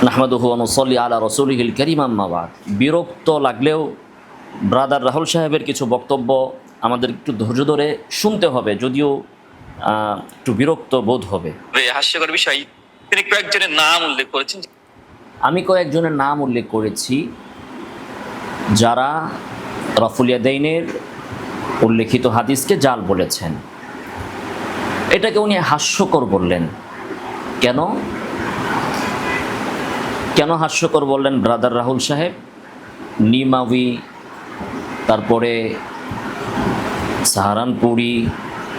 নাহমাদুহু ওয়া নুসাল্লি আলা রাসূলিহিল কারীম আম্মা বাদ। বিরক্ত লাগলেও ব্রাদার রাহুল সাহেবের কিছু বক্তব্য আমাদের একটু ধৈর্য ধরে শুনতে হবে, যদিও একটু বিরক্ত বোধ হবে। হাস্যকর বিষয়, তিনি কয়েকজনের নাম উল্লেখ করেছেন। আমি কয়েকজনের নাম উল্লেখ করেছি যারা রাফুল ইয়াদাইনের উল্লেখিত হাদিসকে জাল বলেছেন। এটাকে উনি হাস্যকর বললেন। কেন কেন হাস্যকর বললেন ব্রাদার রাহুল সাহেব? নিমাউই, তারপরে সাহারানপুরি,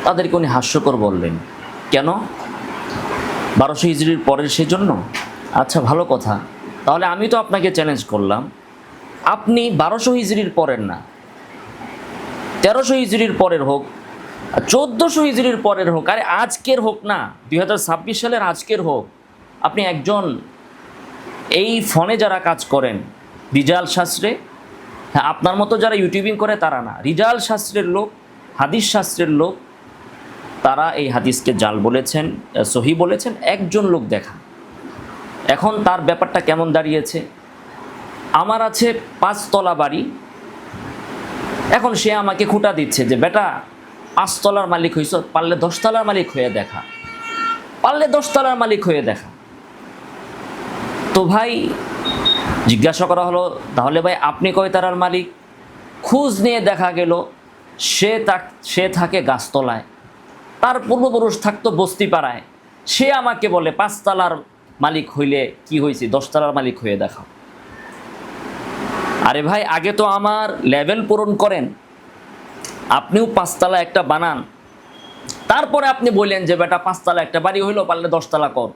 তাদেরকে উনি হাস্যকর বললেন কেন? 1200 হিজরির পরের সেজন্য? আচ্ছা, ভালো কথা। তাহলে আমি তো আপনাকে চ্যালেঞ্জ করলাম, আপনি 1200 হিজরির পরের না, 1300 হিজরির পরের হোক, 1400 হিজরির পরের হোক, আরে আজকের হোক না, 2026 সালের আজকের হোক, আপনি একজন এই ফোনে যারা কাজ করেন রিজাল শাস্ত্রে, হ্যাঁ আপনার মতো যারা ইউটিউবিং করে তারা না, রিজাল শাস্ত্রের লোক, হাদিস শাস্ত্রের লোক, তারা এই হাদিসকে জাল বলেছেন, সহি বলেছেন, একজন লোক দেখা। এখন তার ব্যাপারটা কেমন দাঁড়িয়েছে? আমার আছে 5 তলা বাড়ি, এখন সে আমাকে খুঁটা দিচ্ছে যে বেটা 5 তলার মালিক হইছ, পারলে 10 তলার মালিক হয়ে দেখা, পারলে 10 তলার মালিক হয়ে দেখা। তো ভাই জিজ্ঞাসা করা হলো, তাহলে ভাই আপনি কয় তালার মালিক? খোঁজ নিয়ে দেখা গেল সে থাকে গাছতলায়, তার পূর্বপুরুষ থাকতো বস্তিপাড়ায়। সে আমাকে বলে 5 তলার মালিক হইলে কি হয়েছে, 10 তলার মালিক হয়ে দেখা। আরে ভাই, আগে তো আমার লেভেল পূরণ করেন, আপনিও 5 তলা একটা বানান, তারপরে আপনি বললেন যে বেটা 5 তলা একটা বাড়ি হইলো, পারলে 10 তলা কর।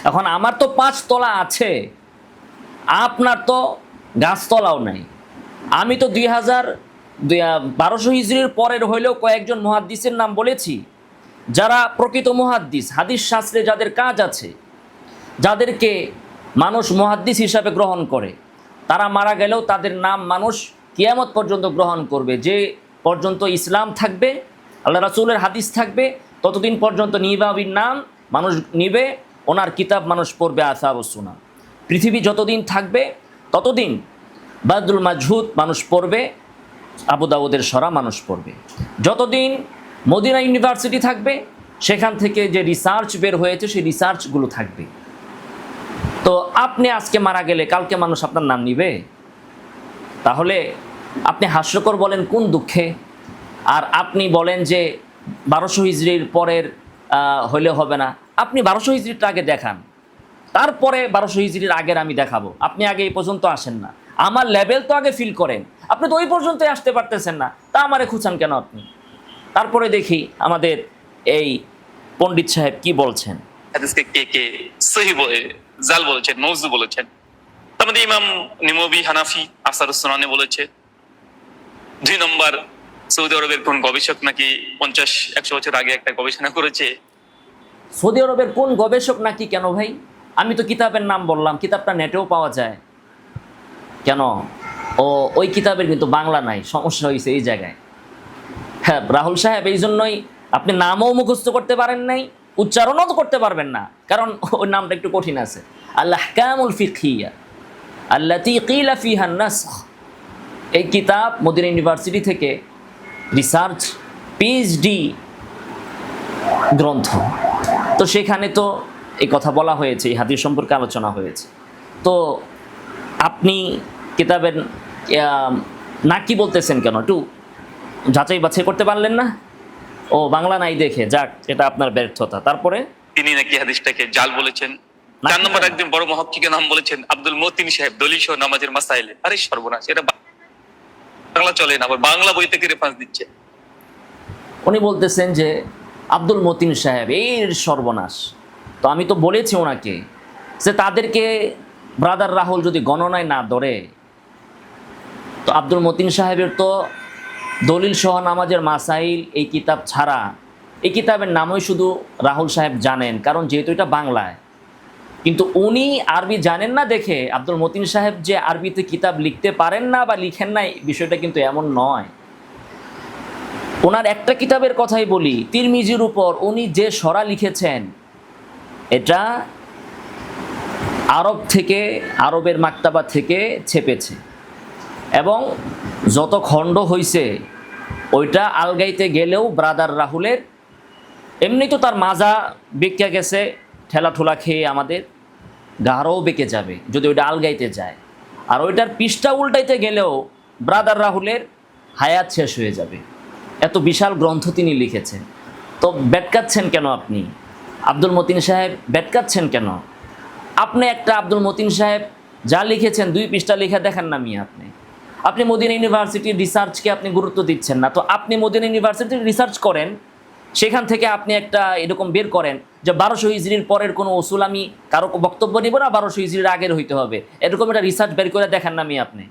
এখন আমার তো 5 তলা আছে, আপনার তো গাছতলাও নাই। আমি তো 1200 হিজরির পরের হইলেও কয়েকজন মুহাদ্দিসের নাম বলেছি, যারা প্রকৃত মুহাদ্দিস, হাদিস শাস্ত্রে যাদের কাজ আছে, যাদেরকে মানুষ মুহাদ্দিস হিসাবে গ্রহণ করে, তারা মারা গেলেও তাদের নাম মানুষ কিয়ামত পর্যন্ত গ্রহণ করবে। যে পর্যন্ত ইসলাম থাকবে, আল্লাহ রাসূলের হাদিস থাকবে, ততদিন পর্যন্ত নিবাবির নাম মানুষ নিবে, ওনার কিতাব মানুষ পড়বে, আসার ও সুনা। পৃথিবী যতদিন থাকবে ততদিন বাদুল মাজহুদ মানুষ পড়বে, আবু দাউদের সরা মানুষ পড়বে। যতদিন মদিনা ইউনিভার্সিটি থাকবে, সেখান থেকে যে রিসার্চ বের হয়েছে সেই রিসার্চগুলো থাকবে। তো আপনি আজকে মারা গেলে কালকে মানুষ আপনার নাম নিবে? তাহলে আপনি হাস্যকর বলেন কোন দুঃখে? আর আপনি বলেন যে 1200 হিজরির পরের হইলে হবে না। আপনি 1200 হিজরিটা আগে দেখান, তারপরে 1200 হিজরির আগের আমি দেখাবো। আপনি আগে এই পর্যন্ত আসেন না, আমার লেভেল তো আগে ফিল করেন। আপনি তো ওই পর্যন্তই আসতে পারতেছেন না, তা আমারে খুঁচান কেন আপনি? তারপরে দেখি আমাদের এই পণ্ডিত সাহেব কি বলছেন। হাদিসকে কে কে সহি জাল বলেছেন, মওযু বলেছেন। তার মধ্যে ইমাম নিমাউই হানাফি আসারুস সুনানে বলেছে। 2 নম্বর, সৌদি আরবের কোন গবেষক নাকি 50-100 বছর আগে একটা গবেষণা করেছে। সৌদি আরবের কোন গবেষক নাকি? কেন ভাই? আমি তো কিতাবের নাম বললাম, কিতাবটা নেটেও পাওয়া যায়। কেন? ওই কিতাবের কিন্তু বাংলা নাই, সমস্যা হয়েছে এই জায়গায়। হ্যাঁ রাহুল সাহেব, এই জন্যই আপনি নামও মুখস্থ করতে পারেন নাই, উচ্চারণও তো করতে পারবেন না, কারণ ওই নামটা একটু কঠিন আছে। আল আহকামুল ফিকহিয়া আল্লাতী কিলা ফিহা আন-নাসখ, এই কিতাব মদিনা ইউনিভার্সিটি থেকে রিসার্চ পিএইচডি গ্রন্থ। তো সেখানে তো এই কথা বলা হয়েছে, এই হাদিস সম্পর্কে আলোচনা হয়েছে। তো আপনি কিতাবের না কি বলতেছেন কেন? একটু যাচাই বাছাই করতে পারলেন না? ও বাংলা নাই দেখে, যাক, এটা আপনার ব্যর্থতা। তারপরে তিনি নাকি হাদিসটাকে জাল বলেছেন। 4 নম্বর, একজন বড় মুহাক্কিকের নাম বলেছেন আব্দুল মতিন সাহেব, দলিল সহ নামাজের মাসাইলে। আরে সর্বনাশ, এটা বাংলা চলে না, আবার বাংলা বই থেকে রেফারেন্স দিচ্ছে। উনি বলতেছেন যে আব্দুল মতিন সাহেব, এর সর্বনাশ। তো আমি তো বলেছি ওনাকে যে তাদেরকে ব্রাদার রাহুল যদি গণনায় না ধরে, তো আব্দুল মতিন সাহেবের তো দলিল সহ নামাজের মাসাইল এই কিতাব ছাড়া, এই কিতাবের নামই শুধু রাহুল সাহেব জানেন, কারণ যেহেতু এটা বাংলায়। কিন্তু উনি আরবি জানেন না দেখে আব্দুল মতিন সাহেব যে আরবিতে কিতাব লিখতে পারেন না বা লিখেন না, বিষয়টা কিন্তু এমন নয়। ওনার একটা কিতাবের কথাই বলি, তিরমিজির উপর উনি যে সরা লিখেছেন, এটা আরব থেকে, আরবের মাক্তাবা থেকে ছেপেছে এবং যত খণ্ড হইছে ওইটা আলগাইতে গেলেও ব্রাদার রাহুলের এমনি তো তার মাজা বেঁকে গেছে, ঠেলা ঠোলা খেয়ে আমাদের গাঢ়ও বেঁকে যাবে যদি ওইটা আলগাইতে যায়। আর ওইটার পৃষ্ঠা উল্টাইতে গেলেও ব্রাদার রাহুলের হায়াত শেষ হয়ে যাবে। এত বিশাল গ্রন্থ তিনি লিখেছেন। তো বেটকাচ্ছেন কেন আপনি? আব্দুল মতিন সাহেব বেটকাচ্ছেন কেন? আপনি একটা আব্দুল মতিন সাহেব যা লিখেছেন 2 পৃষ্ঠা লিখে দেখেন না মিয়া। আপনি মদিনা ইউনিভার্সিটির রিসার্চকে আপনি গুরুত্ব দিচ্ছেন না। তো আপনি মদিনা ইউনিভার্সিটির রিসার্চ করেন, সেখান থেকে আপনি একটা এরকম বের করেন যে 1200 হিজরির পরের কোনো উসুল আমি কারো বক্তব্য নিব না, 1200 হিজরির আগের হইতে হবে, এরকম একটা রিসার্চ বের করে দেখেন না মিয়া। আপনি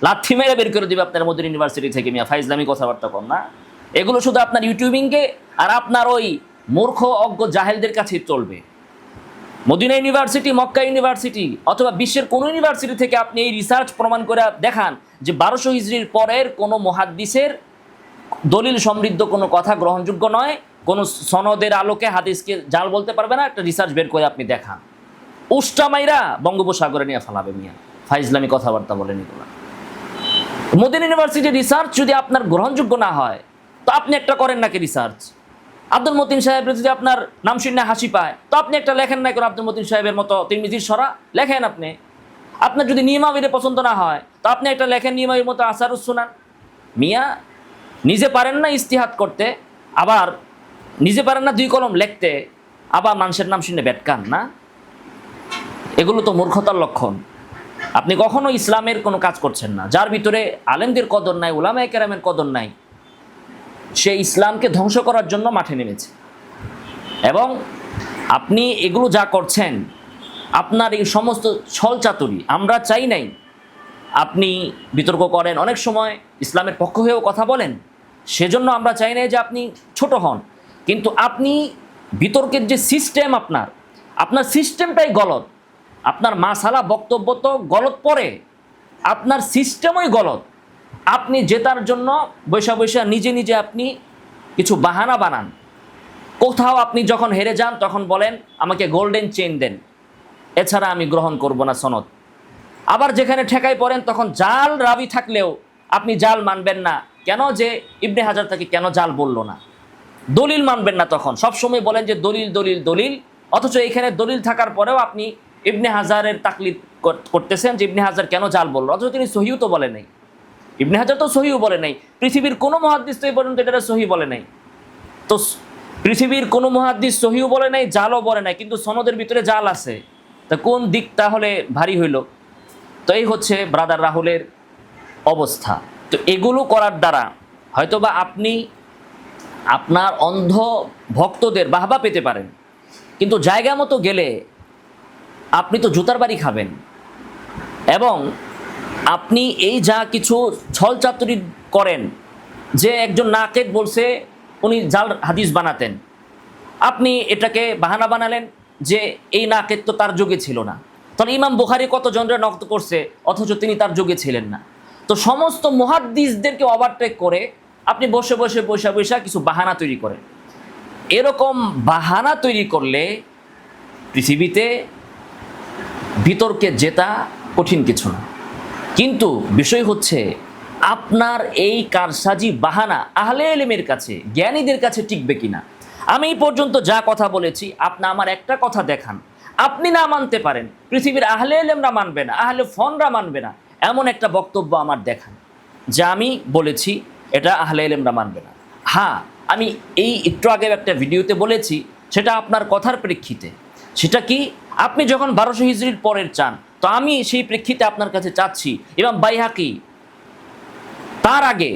লাথি মেরে বের করে দিবে আপনার মদিনা ইউনিভার্সিটি থেকে মিয়া। ফাইজলামি কথাবার্তা কর না। এগুলো শুধু আপনার ইউটিউবিংকে আর আপনার ওই মূর্খ অজ্ঞ জাহেলদের কাছেই চলবে। মদিনা ইউনিভার্সিটি, মক্কা ইউনিভার্সিটি অথবা বিশ্বের কোনো ইউনিভার্সিটি থেকে আপনি এই রিসার্চ প্রমাণ করে দেখান যে 1200 হিজরির পরের কোনো মুহাদ্দিসের দলিল সমৃদ্ধ কোনো কথা গ্রহণযোগ্য নয়, কোনো সনদের আলোকে হাদিসকে জাল বলতে পারবে না। একটা রিসার্চ বের করে আপনি দেখান। উষ্টা মাইরা বঙ্গোপসাগরে নিয়ে ফেলাবে মিয়া। ফাইজলামি কথাবার্তা বলেন এগুলো। মদিনা ইউনিভার্সিটির রিসার্চ যদি আপনার গ্রহণযোগ্য না হয় তো আপনি একটা করেন নাকি রিসার্চ? আব্দুল মতিন সাহেবের যদি আপনার নাম শুনে হাসি পায় তো আপনি একটা লেখেন না করে আব্দুল মতিন সাহেবের মতো তিরমিজির সরা লেখেন আপনি। আপনার যদি নিয়মাবিরে পছন্দ না হয় তো আপনি একটা লেখেন নিয়মাবির মতো আসারুস সুনান। মিয়া নিজে পারেন না ইস্তিহাদ করতে, আবার নিজে পারেন না 2 কলম লিখতে, আবার মানুষের নাম শুনে বেটকান না। এগুলো তো মূর্খতার লক্ষণ। আপনি কখনো ইসলামের কোনো কাজ করছেন না। যার ভিতরে আলেমদের কদর নাই, উলামায়ে কেরামের কদর নাই, সে ইসলামকে ধ্বংস করার জন্য মাঠে নেমেছে। এবং আপনি এগুলো যা করছেন, আপনার এই সমস্ত ছলচাতুরি আমরা চাই নাই। আপনি বিতর্ক করেন, অনেক সময় ইসলামের পক্ষ হয়েও কথা বলেন, সেজন্য আমরা চাই নাই যে আপনি ছোট হন। কিন্তু আপনি বিতর্কের যে সিস্টেম, আপনার সিস্টেমটাই গলত। আপনার মাসালা বক্তব্য তো গলত পড়ে, আপনার সিস্টেমই গলত। আপনি জেতার জন্য বৈশা বৈশা নিজে নিজে আপনি কিছু বাহানা বানান। কোথাও আপনি যখন হেরে যান তখন বলেন আমাকে গোল্ডেন চেইন দেন, এছাড়া আমি গ্রহণ করব না সনদ। আবার যেখানে ঠেকাই পড়েন তখন জাল রাবি থাকলেও আপনি জাল মানবেন না। কেন? যে ইবনে হাজার তাকে কেন জাল বলল না? দলিল মানবেন না। তখন সবসময় বলেন যে দলিল দলিল দলিল, অথচ এখানে দলিল থাকার পরেও আপনি ইবনে হাজারের তাকলিদ করতেছেন যে ইবনে হাজার কেন জাল বলল, অথচ তিনি সহিও তো বলে নাই। ইবনে হাজার তো সহিও বলে নাই। পৃথিবীর কোনো মুহাদ্দিস তো এই পর্যন্ত এটা সহি বলে নাই। তো পৃথিবীর কোনো মুহাদ্দিস সহিও বলে নাই, জালও বলে নাই, কিন্তু সনদের ভিতরে জাল আছে। তা কোন দিক তাহলে ভারী হইল? তো এই হচ্ছে ব্রাদার রাহুলের অবস্থা। তো এগুলো করার দ্বারা হয়তোবা আপনি আপনার অন্ধ ভক্তদের বাহবা পেতে পারেন, কিন্তু জায়গা মতো গেলে আপনি তো জুতার বাড়ি খাবেন। এবং আপনি এই যা কিছু ছলচাতুরি করেন, যে একজন নাকেদ বলছে উনি জাল হাদিস বানাতেন, আপনি এটাকে বাহানা বানালেন যে এই নাকেদ তো তার যুগে ছিল না। তাহলে ইমাম বুখারী কত জনরে নকদ করছে, অথচ তিনি তার যুগে ছিলেন না। তো সমস্ত মুহাদ্দিসদেরকে ওভারটেক করে আপনি বসে বসে বসে বসে কিছু বাহানা তৈরি করেন। এরকম বাহানা তৈরি করলে পৃথিবীতে বিতর্কে জেতা কঠিন কিছু না। কিন্তু বিষয় হচ্ছে আপনার এই কারসাজি বাহানা আহলে ইলমের কাছে, জ্ঞানীদের কাছে টিকবে কিনা। আমি এই পর্যন্ত যা কথা বলেছি, আপনি আমার একটা কথা দেখান, আপনি না মানতে পারেন, পৃথিবীর আহলে ইলমরা মানবে না, আহলে ফনরা মানবে না, এমন একটা বক্তব্য আমার দেখান যা আমি বলেছি এটা আহলে ইলমরা মানবে না। হ্যাঁ, আমি এই একটু আগে একটা ভিডিওতে বলেছি, সেটা আপনার কথার প্রেক্ষিতে। সেটা কি? আপনি যখন 1200 হিজরির পরের চান, তো আমি সেই প্রেক্ষিতে আপনার কাছে চাচ্ছি ইমাম বাইহাকি, তার আগে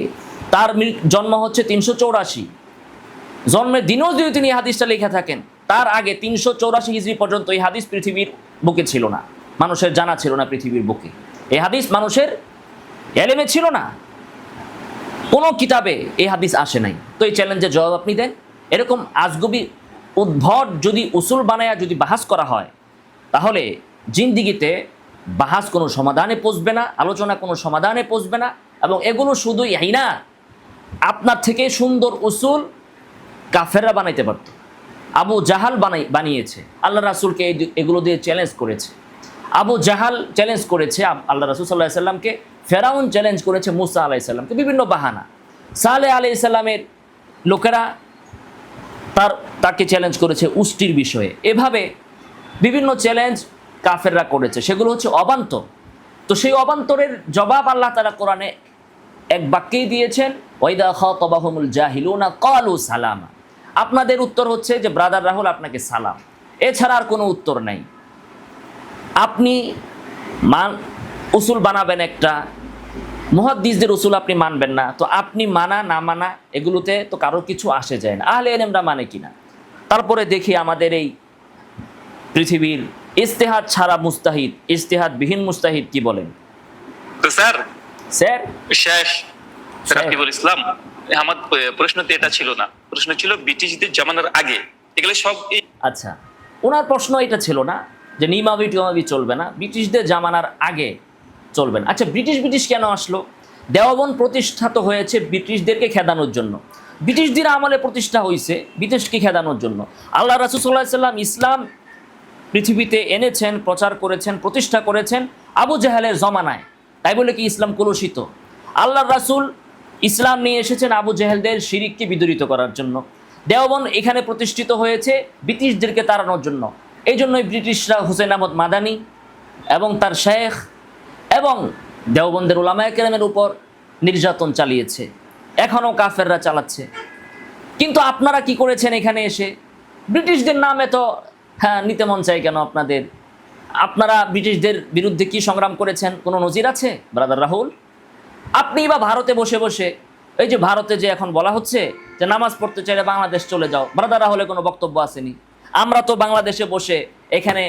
তার জন্ম হচ্ছে 384, জন্মের দিনেও যদি তিনি হাদিসটা লেখা থাকেন, তার আগে 384 হিজরি পর্যন্ত এই হাদিস পৃথিবীর বুকে ছিল না, মানুষের জানা ছিল না পৃথিবীর বুকে। এই হাদিস মানুষের এলেমে ছিল না, কোনো কিতাবে এই হাদিস আসে নাই। তো এই চ্যালেঞ্জের জবাব আপনি দেন। এরকম আজগুবি উদ্ভট যদি উসুল বানায়া যদি বাহাস করা হয়, তাহলে জিন্দিগিতে বাহাস কোনো সমাধানে পৌঁছবে না, আলোচনা কোনো সমাধানে পৌঁছবে না। এবং এগুলো শুধুই না, আপনার থেকে সুন্দর উসুল কাফেররা বানাইতে পারত। আবু জাহাল বানিয়েছে, আল্লাহ রাসূলকে এগুলো দিয়ে চ্যালেঞ্জ করেছে। আবু জাহাল চ্যালেঞ্জ করেছে আল্লাহ রাসূল সাল্লাল্লাহু আলাইহি সাল্লামকে, ফেরাউন চ্যালেঞ্জ করেছে মুসা আলাইহিস সালামকে, বিভিন্ন বাহানা। সালেহ আলাইহিস সালামের লোকেরা তাকে চ্যালেঞ্জ করেছে উষ্টির বিষয়ে। এভাবে বিভিন্ন চ্যালেঞ্জ কাফেররা করেছে, সেগুলো হচ্ছে অবান্তর। তো সেই অবান্তরের জবাব আল্লাহ তাআলা কোরআনে এক বাক্যেই দিয়েছেন, ওয়াইদা খাতাবাহুমুল জাহিলুনা ক্বালু সালামা। আপনাদের উত্তর হচ্ছে যে ব্রাদার রাহুল আপনাকে সালাম, এছাড়া আর কোনো উত্তর নাই। আপনি উসুল বানাবেন একটা, মুহাদ্দিসদের উসুল আপনি মানবেন না, তো আপনি মানা না মানা এগুলোতে তো কারোর কিছু আসে যায় না, আহলে ইলমরা মানে কিনা। তারপরে দেখি আমাদের এই পৃথিবীর ইজতিহাদ ছাড়া মুস্তাহিদ, ইজতিহাদবিহীন মুস্তাহিদ কি বলেন। তো স্যার স্যার শেষ রাকিবুল ইসলাম, আমার প্রশ্ন তো এটা ছিল না, প্রশ্ন ছিল ব্রিটিশদের জামানার আগে এগুলো সব আচ্ছা, ওনার প্রশ্ন এটা ছিল না যে নিমাবি টিমাবি চলবে না, ব্রিটিশদের জামানার আগে চলবে না। আচ্ছা, ব্রিটিশ কেন আসলো? দেওবন্দ প্রতিষ্ঠা তো হয়েছে ব্রিটিশদেরকে খেদানোর জন্য, ব্রিটিশদের আমলে প্রতিষ্ঠা হয়েছে ব্রিটিশকে খেদানোর জন্য। আল্লাহ রাসূল সাল্লাল্লাহু আলাইহি সাল্লাম ইসলাম পৃথিবীতে এনেছেন, প্রচার করেছেন, প্রতিষ্ঠা করেছেন আবু জাহেলের জমানায়, তাই বলে কি ইসলাম কলুষিত? আল্লাহ রাসূল ইসলাম নিয়ে এসেছেন আবু জাহেলদের শিরিককে বিদরিত করার জন্য। দেওবন্দ এখানে প্রতিষ্ঠিত হয়েছে ব্রিটিশদেরকে তাড়ানোর জন্য। এই জন্যই ব্রিটিশরা হুসেন আহমদ মাদানী এবং তার শেখ এবং দেওবন্দের উলামায়ে কেরামের উপর নির্যাতন চালিয়েছে, এখনও কাফেররা চালাচ্ছে। কিন্তু আপনারা কি করেছেন এখানে এসে? ব্রিটিশদের নামে তো নিতে মন চাই কেন আপনাদের? আপনারা ব্রিটিশদের বিরুদ্ধে কি সংগ্রাম করেছেন? কোনো নজির আছে ব্রাদার রাহুল? আপনি বা ভারতে বসে বসে, এই যে ভারতে যে এখন বলা হচ্ছে যে নামাজ পড়তে চাইলে বাংলাদেশ চলে যাও, ব্রাদার রাহুলের কোনো বক্তব্য আসেনি। আমরা তো বাংলাদেশে বসে এখানে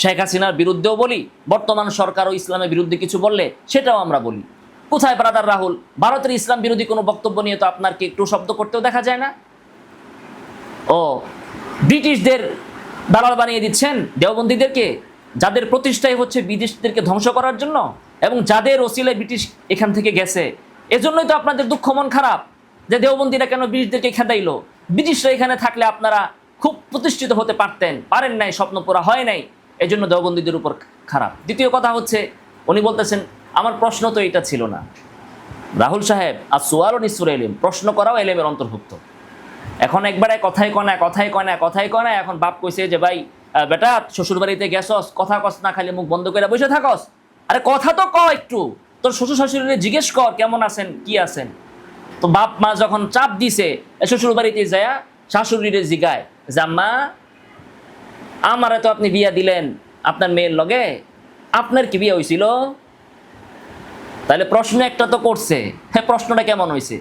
শেখ হাসিনার বিরুদ্ধেও বলি, বর্তমান সরকারও ইসলামের বিরুদ্ধে কিছু বললে সেটাও আমরা বলি। কোথায় ব্রাদার রাহুল? ভারতের ইসলাম বিরোধী কোনো বক্তব্য নিয়ে তো আপনার কি একটু শব্দ করতেও দেখা যায় না? ও ব্রিটিশদের দালাল বানিয়ে দিচ্ছেন দেওবন্দীদেরকে, যাদের প্রতিষ্ঠাই হচ্ছে বিদেশিদেরকে ধ্বংস করার জন্য এবং যাদের ওসিলায় ব্রিটিশ এখান থেকে গেছে। এজন্যই তো আপনাদের দুঃখ মন খারাপ যে দেওবন্দীরা কেন ব্রিটিশদেরকে খেদাইলো। ব্রিটিশরা এখানে থাকলে আপনারা খুব প্রতিষ্ঠিত হতে পারেন নাই, স্বপ্ন পুরা হয় নাই, এই জন্য দেওবন্দীদের উপর খারাপ। দ্বিতীয় কথা হচ্ছে, উনি বলতেছেন আমার প্রশ্ন তো এটা ছিল না। রাহুল সাহেব, আর সুয়াল নিসুর এলিম, প্রশ্ন করাও এলেমের অন্তর্ভুক্ত। এখন একবারে কথাই কয় না, এখন বাপ কইছে যে ভাই বেটা শ্বশুর বাড়িতে গেছস, কথা কস না, খালি মুখ বন্ধ করে বসে থাকস। আরে কথা তো ক একটু, তোর শ্বশুর শাশুড়িরে জিজ্ঞেস কর কেমন আছেন, কি আছেন। তো বাপ মা যখন চাপ দিছে শ্বশুর বাড়িতে যায় শাশুড়িরে জিগায়, জাম্মা আমারে তো আপনি বিয়া দিলেন আপনার মেয়ের লগে, আপনার কি বিয়ে হয়েছিল? তাহলে প্রশ্ন একটা তো করছে, হ্যাঁ প্রশ্নটা কেমন হয়েছে?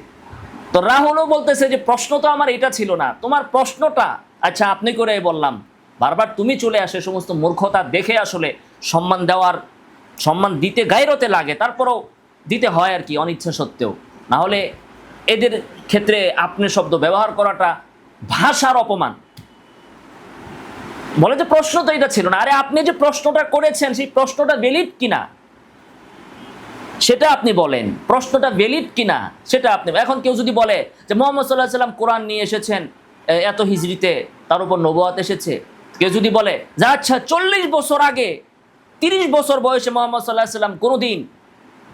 তো রাহুলও বলতেছে যে প্রশ্ন তো আমার এটা ছিল না, তোমার প্রশ্নটা আচ্ছা আপনি করে বললাম। বারবার তুমি চলে আসে, সমস্ত মূর্খতা দেখে আসলে সম্মান দিতে গায়রতে লাগে, তারপরেও দিতে হয় আর কি, অনিচ্ছা সত্ত্বেও। না হলে এদের ক্ষেত্রে আপনি শব্দ ব্যবহার করাটা ভাষার অপমান। বলে যে প্রশ্ন তো এটা ছিল না। আরে আপনি যে প্রশ্নটা করেছেন সেই প্রশ্নটা ভ্যালিড কিনা সেটা আপনি বলেন, প্রশ্নটা ভ্যালিড কিনা সেটা আপনি। এখন কেউ যদি বলে যে মুহাম্মদ সাল্লাল্লাহু আলাইহি সাল্লাম কোরআন নিয়ে এসেছেন এত হিজরিতে, তার উপর নবুয়ত এসেছে, কেউ যদি বলে যে আচ্ছা 40 বছর আগে 30 বছর বয়সে মুহাম্মদ সাল্লাল্লাহু আলাইহি সাল্লাম কোনোদিন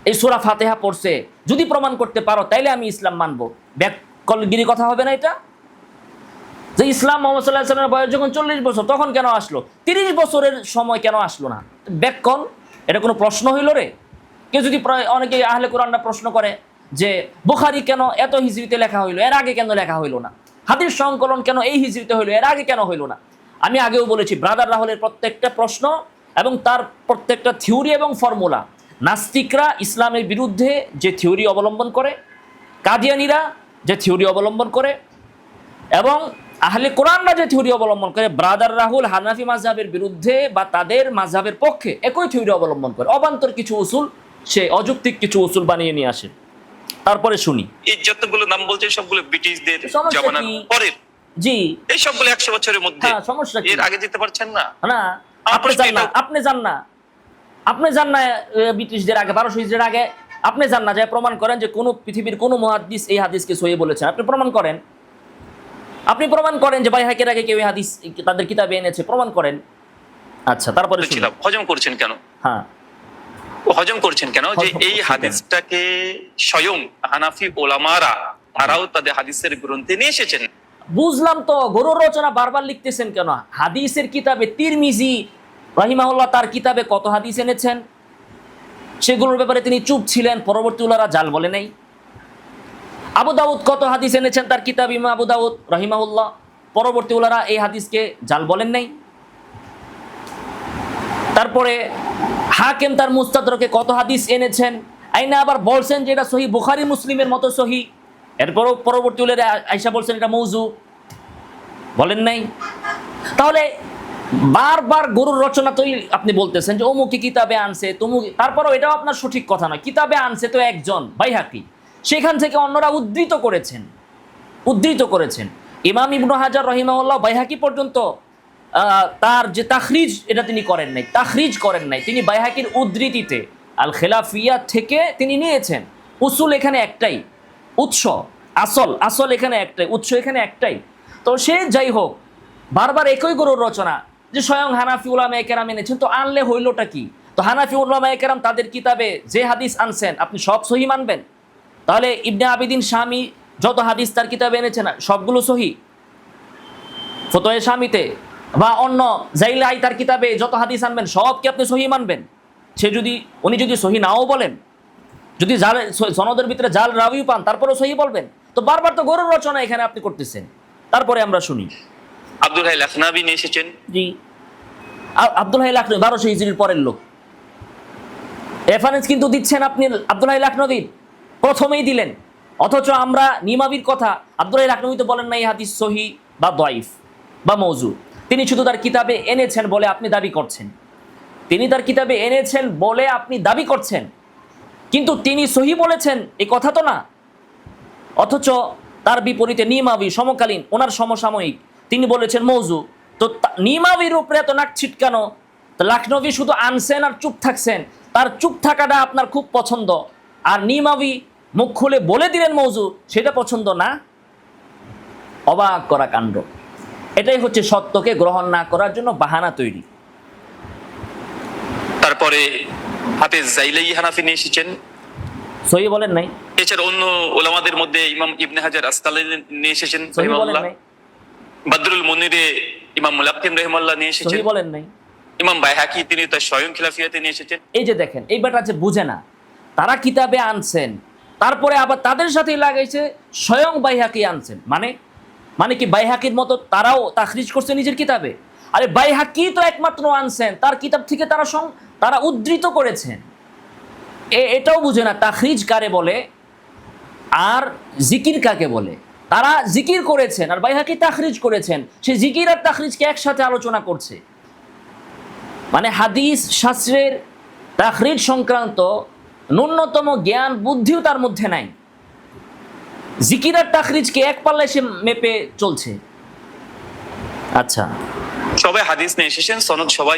এই সূরা ফাতিহা পড়ছে, যদি প্রমাণ করতে পারো তাইলে আমি ইসলাম মানব, ব্যাককলগিরি কথা হবে না এটা? যে ইসলাম মুহাম্মদ সাল্লাল্লাহু আলাইহি সাল্লামের বয়স যখন 40 বছর, তখন কেন আসলো? 30 বছরের সময় কেন আসলো না? ব্যাককল, এটা কোনো প্রশ্ন হইল রে? কেউ যদি, অনেকে আহলে কোরআনরা প্রশ্ন করে যে বুখারী কেন এত হিজরিতে লেখা হইলো, এর আগে কেন লেখা হইলো না? হাদিস সংকলন কেন এই হিজরিতে হইলো, এর আগে কেন হইলো না? আমি আগেও বলেছি ব্রাদার রাহুলের প্রত্যেকটা প্রশ্ন এবং তার প্রত্যেকটা থিওরি এবং ফর্মুলা, নাস্তিকরা ইসলামের বিরুদ্ধে যে থিওরি অবলম্বন করে, কাদিয়ানীরা যে থিওরি অবলম্বন করে এবং আহলে কোরআনরা যে থিওরি অবলম্বন করে, ব্রাদার রাহুল হানাফি মাযহাবের বিরুদ্ধে বা তাদের মাযহাবের পক্ষে একই থিওরি অবলম্বন করে। অবান্তর কিছু উসুল, সে অযৌক্তিক কিছু উসুল বানিয়ে নিয়ে আসে। তারপরে শুনি এই যতগুলো নাম বলছে সবগুলো ব্রিটিশদের জামানার পরের। জি, এই সবগুলো 100 বছরের মধ্যে। হ্যাঁ, সমস্যা কি? এর আগে যেতে পারছেন না? না, আপনি জান না ব্রিটিশদের আগে 1200 হিজরির আগে আপনি জান না, যে প্রমাণ করেন যে কোন পৃথিবীর কোন মুহাদ্দিস এই হাদিসকে সহিহ বলেছেন। আপনি প্রমাণ করেন যে বাইহাকির আগে কেউ এই হাদিস তাদের কিতাবে এনেছে, প্রমাণ করেন। আচ্ছা, তারপরে শুনি। ছিলাম হজম করছেন কেন? হ্যাঁ, হজম করছেন কেন? যে হজম এই করছেন হাদিসটাকে স্বয়ং হানাফি ওলামারা তারাও তাদের হাদিসের গ্রন্থে নিয়ে এসেছেন। বুঝলাম তো, গরুর রচনা বারবার লিখতেছেন কেন? হাদিসের কিতাবে তিরমিজি রাহিমাহুল্লাহ তার কিতাবে কত হাদিস এনেছেন, সেগুলোর ব্যাপারে তিনি চুপ ছিলেন, পরবর্তী উলারা জাল বলে নেই। আবু দাউদ কত হাদিস এনেছেন তার কিতাব ইমাম আবু দাউদ রাহিমাহুল্লাহ, পরবর্তী উলারা এই হাদিসকে জাল বলেন নাই। তারপরে হাকিম তার মুস্তাদরকে কত হাদিস এনেছেন, আইনা আবার বলছেন যে এটা সহি বুখারী মুসলিমের মতো সহি, এরপরও পরবর্তী উলারা আয়েশা বলছেন এটা মৌজু, বলেন নাই। তাহলে বারবার গরুর রচনা তো আপনি বলতেছেন যে অমুকি কিতাবে আনছে তমুকি, তারপরও এটাও আপনার সঠিক কথা নয়। কিতাবে আনছে তো একজন বাইহাকি, সেখান থেকে অন্যরা উদ্ধৃত করেছেন। ইমাম ইবনু হাজার রহিমাহুল্লাহ বাইহাকি পর্যন্ত তার যে তাখরিজ এটা তিনি করেন নাই, তিনি বাইহাকির উদ্ধৃতিতে আল খেলাফিয়া থেকে তিনি নিয়েছেন। উসুল এখানে একটাই, উৎস আসল এখানে একটাই, উৎস এখানে একটাই। তো সে যাই হোক, বারবার একই গরুর রচনা যে স্বয়ং হানাফি উলামায়ে কেরাম এনেছেন, তো আনলে হইলটা কি? তো হানাফি উলামায়ে কেরাম তাদের কিতাবে যে হাদিস আনছেন আপনি সব সহি মানবেন? তাহলে ইবনে আবিদিন শামী যত হাদিস তার কিতাবে এনেছেন সবগুলো সহি? ফতোয়া শামীতে বা অন্য জাইলাই তার কিতাবে যত হাদিস আনবেন সব কি আপনি সহি মানবেন? উনি যদি সহি নাও বলেন, যদি জাল সনদের ভিতরে জাল রাবি পান, তারপরেও সহি বলবেন? তো বারবার তো গরুর রচনা এখানে আপনি করতেছেন। তারপরে আমরা শুনি আব্দুল হাই লাখনাবি নিয়ে এসেছেন। জি, আব্দুল হাই লাখনবী 1200 হিজরির পরের লোক। রেফারেন্স কিন্তু দিচ্ছেন আপনি আব্দুল হাই লাখনবীর, প্রথমেই দিলেন। অথচ আমরা নিমাবির কথা, আব্দুল হাই লাখনবী তো বলেন না এই হাদিস সহি বা দয়ীফ বা মওযু। তিনি শুধু তার কিতাবে এনেছেন বলে আপনি দাবি করছেন, কিন্তু তিনি সহি বলেছেন এই কথা তো না। অথচ তার বিপরীতে নিমাবি সমকালীন, ওনার সমসাময়িক, তিনি বলেছেন মওযু। তো নিমাবির উপরে এত নাক ছিটকানো, লাখনবী শুধু আনছেন আর চুপ থাকছেন, তার চুপ থাকাটা আপনার খুব পছন্দ, আর নিমাবি মুখ খুলে বলে দিলেন মওযু, সেটা পছন্দ না। অবাক করা কাণ্ড। এটাই হচ্ছে সত্যকে গ্রহণ না করার জন্য বাহানা তৈরি। তারপরে হাফেজ জাইলাই হানাফি নিয়ে এসেছেন। সহি বলেন নাই, এছাড়া অন্য ওলামাদের মধ্যে ইমাম ইবনে হাজার আসকালানি নিয়ে এসেছেন সহি বলেন রাহিমাহুল্লাহ। নাই, বদরুল মুনিরে ইমাম মুলাক্কিম রাহিমাহুল্লাহ নিয়ে এসেছেন। সহি বলেন নাই। ইমাম বাইহাকি তিনি তার স্বয়ং খিলাফিয়াতে নিয়ে এসেছেন। এই যে দেখেন, এই ব্যাটা যে বুঝে না, তারা কিতাবে আনছেন, তারপরে আবার তাদের সাথেই লাগাইছে স্বয়ং বাইহাকি আনছেন, মানে কি বাইহাকির মতো তারাও তাখরিজ করছে নিজের কিতাবে? আরে বাইহাকি তো একমাত্র আনছেন, তার কিতাব থেকে তারা উদ্ধৃত করেছেন। এটাও বুঝে না তাখরিজ কারে বলে আর জিকির কাকে বলে। তারা জিকির করেছেন আর বাইহাকি তাখরিজ করেছেন, সে জিকির আর তাখরিজকে একসাথে আলোচনা করছে। মানে হাদিস শাস্ত্রের তাখরিজ সংক্রান্ত ন্যূনতম জ্ঞান বুদ্ধিও তার মধ্যে নাই। জিকির আর তাখরিজকে এক পাল্লায় সে মেপে চলছে। আচ্ছা, সবাই হাদিস নিয়ে এসেছেন, সনদ সবাই